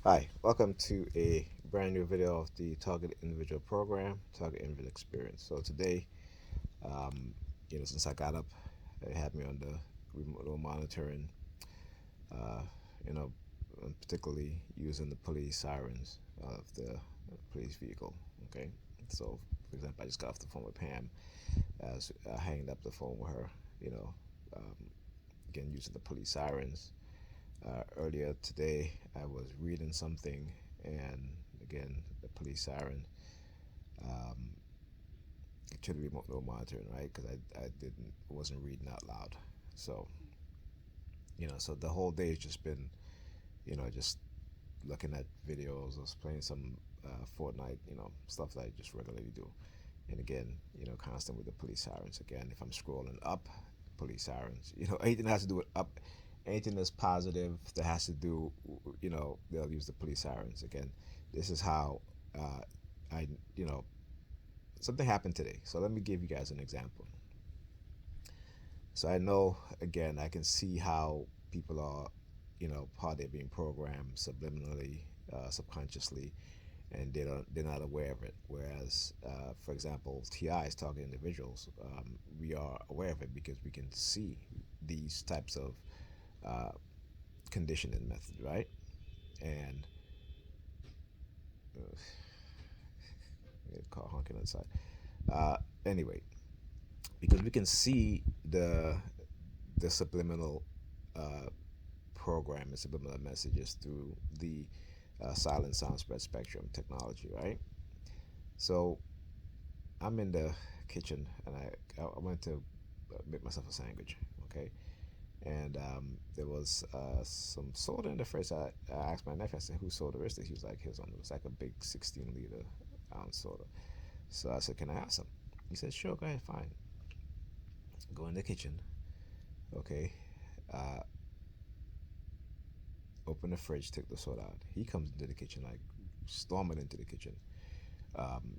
Hi, welcome to a brand new video of the Target Individual Program, Target Individual Experience. So today, um, since I got up, they had me on the remote monitoring, uh, you know, particularly using the police sirens of the police vehicle. Okay, so for example, I just got off the phone with Pam as I hanged up the phone with her. You know, um, again using the police sirens. Earlier today, I was reading something, and again, the police siren um, to the remote monitoring, right? Because I wasn't reading out loud. So, so the whole day has just been, just looking at videos. I was playing some Fortnite, stuff that I just regularly do. And again, constant with the police sirens. Again, if I'm scrolling up, police sirens. Anything that has to do with up, anything that's positive that has to do, they'll use the police sirens. Again, this is how uh, I, something happened today. So let me give you guys an example. So I know, again, I can see how people are, how they're being programmed subliminally, subconsciously, and they're not aware of it. Whereas, for example, TIs, target individuals, we are aware of it because we can see these types of uh, conditioning methods, right? And call honking outside. Uh, anyway, because we can see the subliminal uh, program and subliminal messages through the silent sound spread spectrum technology, right? So I'm in the kitchen and I went to make myself a sandwich, okay? And there was some soda in the fridge. I asked my nephew, I said, "Whose soda is this?" He was like, "His one." It was like a big 16-liter ounce soda. So I said, "Can I have some?" He said, "Sure, go ahead, fine." Go in the kitchen, okay? Uh, Open the fridge, take the soda out. He comes into the kitchen, like storming into the kitchen. Um,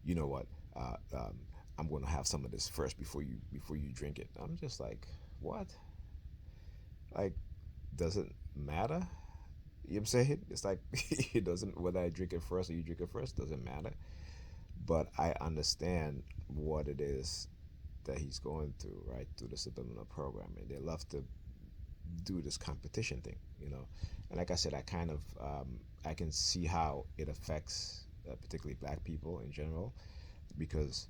you know what? Uh, um, I'm going to have some of this first before you drink it. I'm just like, what? Like, doesn't matter. You know what I'm saying? It's like it doesn't whether I drink it first or you drink it first doesn't matter. But I understand what it is that he's going through, right? Through the subliminal programming. They love to do this competition thing, And like I said, I can see how it affects particularly black people in general, because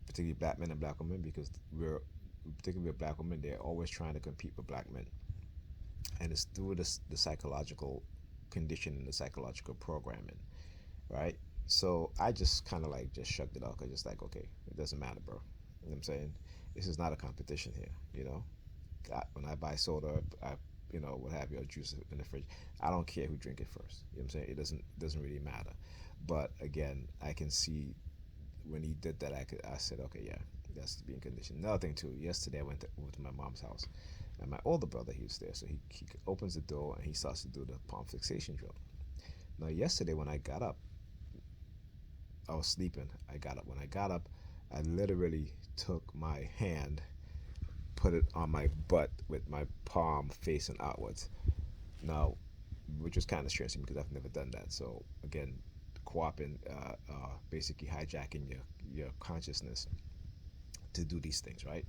particularly black men and black women, because we're particularly with black women, they're always trying to compete with black men, and it's through the psychological conditioning, the psychological programming, right? So I just kind of like just shrugged it off. I just like, okay, it doesn't matter, bro. You know what I'm saying? This is not a competition here. When I buy soda, what have you, or juice in the fridge, I don't care who drink it first. You know what I'm saying? It doesn't really matter. But again, I can see when he did that, I said, okay, yeah, that's being conditioned. Another thing too, yesterday I went to my mom's house, and my older brother, he was there, so he opens the door and he starts to do the palm fixation drill. Now yesterday when I got up, I was sleeping. I got up. When I got up, I literally took my hand, put it on my butt with my palm facing outwards. Now, which was kind of strange to me because I've never done that. So again, co-oping, basically hijacking your consciousness to do these things, right?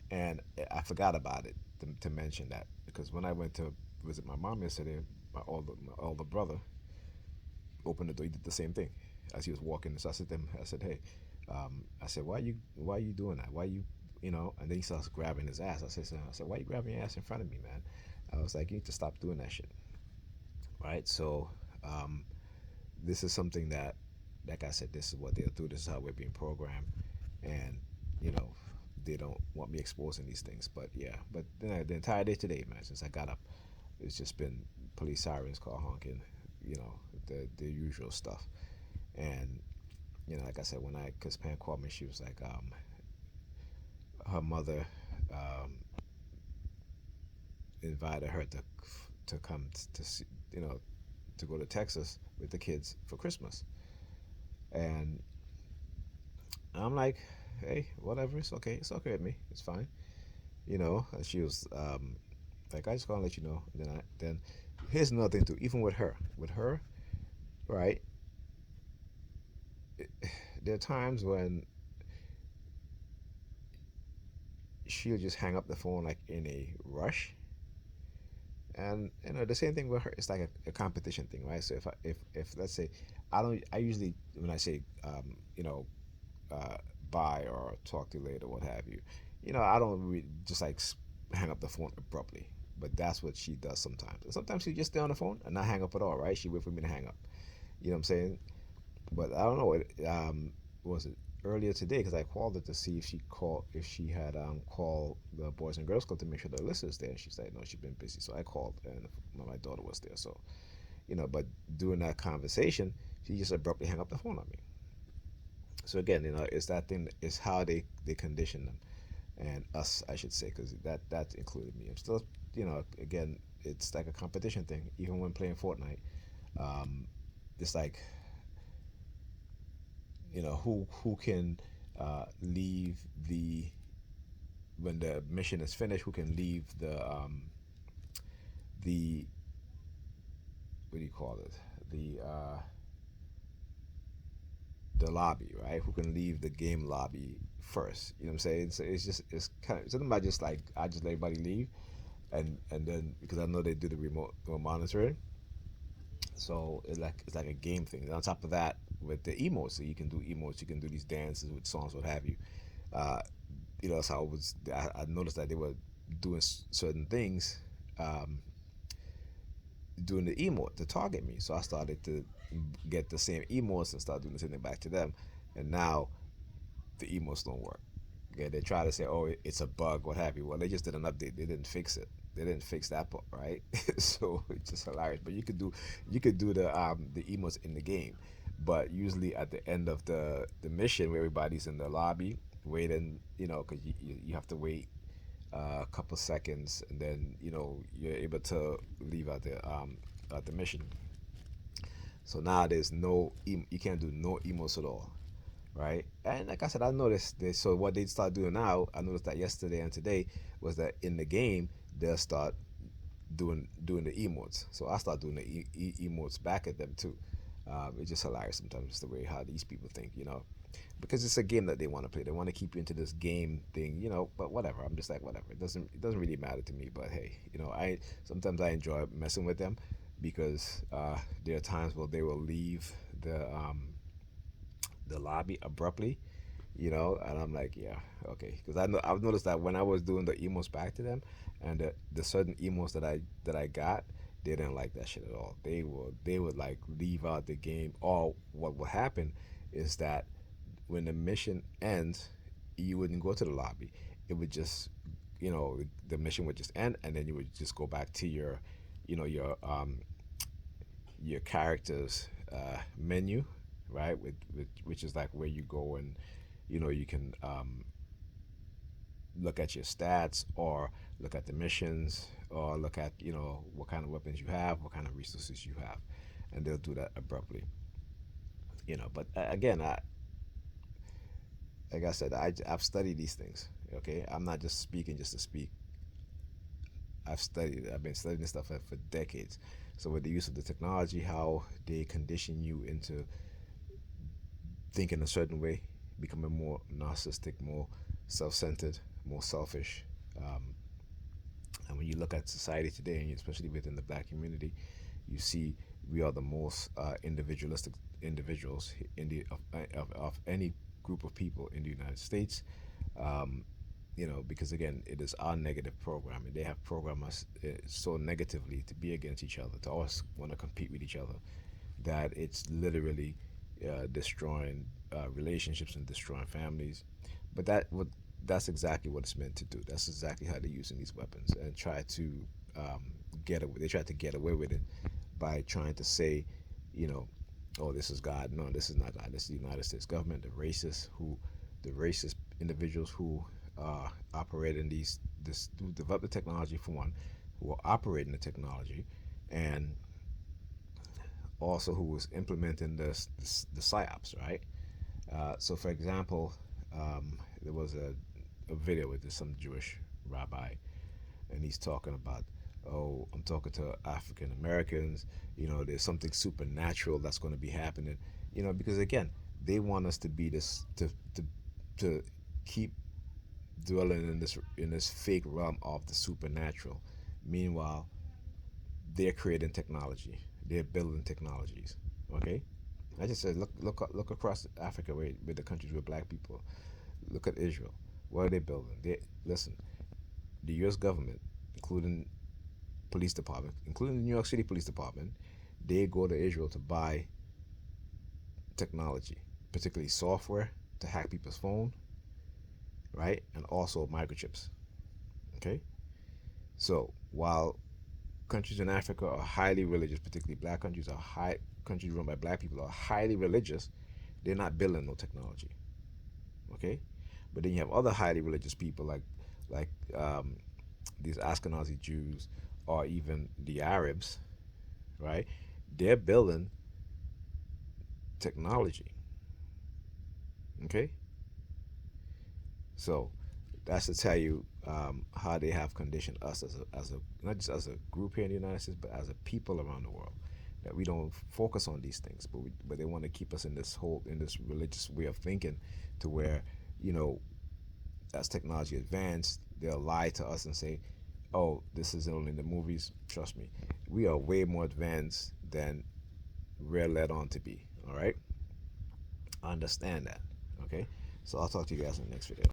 And I forgot about it to mention that, because when I went to visit my mom yesterday, my older brother opened the door. He did the same thing as he was walking. So I said to him, I said, "Hey," I said, why you doing that? Why you, And then he starts grabbing his ass. I said, "Why you grabbing your ass in front of me, man?" I was like, "You need to stop doing that shit." Right? So, um, this is something that, like I said, this is what they'll do. This is how we're being programmed, and you know, they don't want me exposing these things. But yeah, but the entire day today, man, since I got up, it's just been police sirens, car honking, the usual stuff. And like I said, cause Pam called me, she was like, her mother um, invited her to come to see, to go to Texas with the kids for Christmas, and I'm like, hey, whatever, it's okay with me, it's fine. And she was like, I just want to let you know. And then Here's another thing too. Even with her, right? There are times when she'll just hang up the phone like in a rush, and the same thing with her. It's like a competition thing, right? So if let's say I usually when I say you know uh, bye or talk to you later, what have you, I don't just like hang up the phone abruptly. But that's what she does sometimes. And sometimes she just stay on the phone and not hang up at all, right? She wait for me to hang up. You know what I'm saying? But I don't know. Was it earlier today? Because I called her to see if she had called the Boys and Girls Club to make sure the list is there. She said no, she's been busy. So I called, and my daughter was there. So but during that conversation, she just abruptly hung up the phone on me. So again, it's that thing. It's how they condition them, and us, I should say, because that included me. I'm still, again, it's like a competition thing. Even when playing Fortnite, um, it's like who can leave the when the mission is finished, who can leave the what do you call it, the lobby, right? Who can leave the game lobby first? You know what I'm saying? So it's kind of something about just like I just let everybody leave, and then because I know they do the remote monitoring, so it's like a game thing. And on top of that, with the emotes, so you can do emotes, you can do these dances with songs, what have you. Uh, so I noticed that they were doing certain things, um, doing the emote to target me. So I started to get the same emotes and start doing the same thing back to them. And now the emotes don't work. Okay, they try to say, oh, it's a bug, what have you. Well, they just did an update. They didn't fix it. They didn't fix that part, right? So it's just hilarious. But you could do the emotes in the game, but usually at the end of the mission where everybody's in the lobby waiting, because you have to wait a couple seconds, and then you're able to leave out the mission. So now there's you can't do no emotes at all, right? And like I said, I noticed this. So what they start doing now, I noticed that yesterday and today was that in the game they'll start doing the emotes. So I start doing the emotes back at them too. It's just hilarious sometimes the way how these people think, because it's a game that they want to play. They want to keep you into this game thing, But whatever, I'm just like whatever. It doesn't really matter to me. But hey, I sometimes I enjoy messing with them because there are times where they will leave the lobby abruptly, and I'm like, yeah, okay, because I've noticed that when I was doing the emos back to them, and the certain emos that I got, they didn't like that shit at all. They would like leave out the game. Or what would happen is that when the mission ends, you wouldn't go to the lobby. It would just, the mission would just end, and then you would just go back to your, your character's menu, right? Which is like where you go and you can look at your stats or look at the missions or look at what kind of weapons you have, what kind of resources you have, and they'll do that abruptly. But again, like I said, I've studied these things. Okay, I'm not just speaking just to speak. I've been studying this stuff for decades. So with the use of the technology, how they condition you into thinking a certain way, becoming more narcissistic, more self-centered, more selfish. Um, and when you look at society today, and especially within the black community, you see we are the most individualistic individuals in of any group of people in the United States. Um, because again, it is our negative programming. They have programmed us so negatively to be against each other, to always want to compete with each other, that it's literally destroying relationships and destroying families. But that's exactly what it's meant to do. That's exactly how they're using these weapons and try to get away. They try to get away with it by trying to say, you know, oh, this is God. No, this is not God. This is the United States government, the racist individuals who operate in who develop the technology for one, who are operating the technology, and also who was implementing the psyops, right? So, for example, there was a video with some Jewish rabbi, and he's talking about Oh, I'm talking to African Americans. There's something supernatural that's going to be happening. Because again, they want us to be this to keep dwelling in this fake realm of the supernatural. Meanwhile, they're creating technology. They're building technologies. Okay, I just said look across Africa where the countries with black people. Look at Israel. What are they building? They listen. The U.S. government, including police department, including the New York City Police Department, they go to Israel to buy technology, particularly software to hack people's phone, right? And also microchips. Okay? So while countries in Africa are highly religious, particularly black countries countries run by black people are highly religious, they're not building no technology. Okay? But then you have other highly religious people like these Ashkenazi Jews or even the Arabs, right? They're building technology. Okay? So that's to tell you how they have conditioned us as a not just as a group here in the United States, but as a people around the world. That we don't focus on these things, but they want to keep us in this religious way of thinking, to where you know as technology advanced, they'll lie to us and say, "Oh, this is only in the movies." Trust me, we are way more advanced than we're led on to be. All right, I understand that. Okay, so I'll talk to you guys in the next video.